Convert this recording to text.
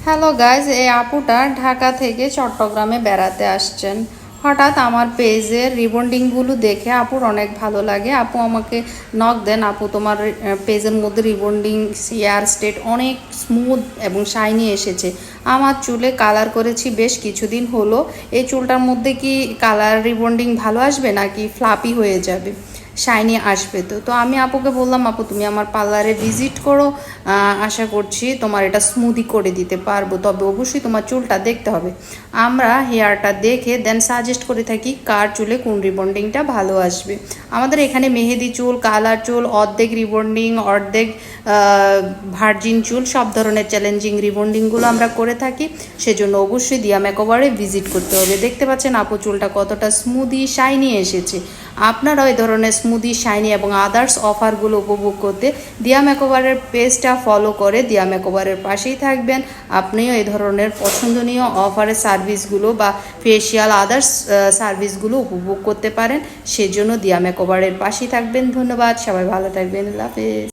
Hello guys, এই আপুটা ঢাকা থেকে চট্টগ্রামে বেড়াতে আসছেন। হঠাৎ আমার পেজের রিবন্ডিংগুলো দেখে আপুর অনেক ভালো লাগে। আপু আমাকে নক দেন, আপু তোমার পেজের মধ্যে রিবন্ডিং হেয়ার স্টেট অনেক স্মুথ এবং শাইনি এসেছে। আমার চুলে কালার করেছি বেশ কিছুদিন হলো, এই চুলটার মধ্যে কি কালার রিবন্ডিং ভালো আসবে নাকি ফ্লাপি হয়ে যাবে, শাইনি আসবে? তো আমি আপুকে বললাম, আপু তুমি আমার পার্লারে ভিজিট করো, আশা করছি তোমার এটা স্মুদি করে দিতে পারবো, তবে অবশ্যই তোমার চুলটা দেখতে হবে। আমরা হেয়ারটা দেখে দেন সাজেস্ট করে থাকি কার চুলে কোন রিবন্ডিংটা ভালো আসবে। আমাদের এখানে মেহেদি চুল, কালার চুল, অর্ধেক রিবন্ডিং, অর্ধেক ভার্জিন চুল, সব ধরনের চ্যালেঞ্জিং রিবন্ডিংগুলো আমরা করে থাকি। সেজন্য অবশ্যই দিয়া মেকওভারে ভিজিট করতে হবে। দেখতে পাচ্ছেন আপু চুলটা কতটা স্মুদি শাইনি এসেছে। আপনারাও এই ধরনের স্মুদি শাইনি এবং আদার্স অফারগুলো উপভোগ করতে দিয়া মেকওভারের পেজটা ফলো করে দিয়া মেকওভারের পাশেই থাকবেন। আপনিও এই ধরনের পছন্দনীয় অফারের সার্ভিসগুলো বা ফেসিয়াল আদার্স সার্ভিসগুলো উপভোগ করতে পারেন। সেজন্য দিয়া মেকওভারের পাশেই থাকবেন। ধন্যবাদ, সবাই ভালো থাকবেন। আল্লাহ হাফেজ।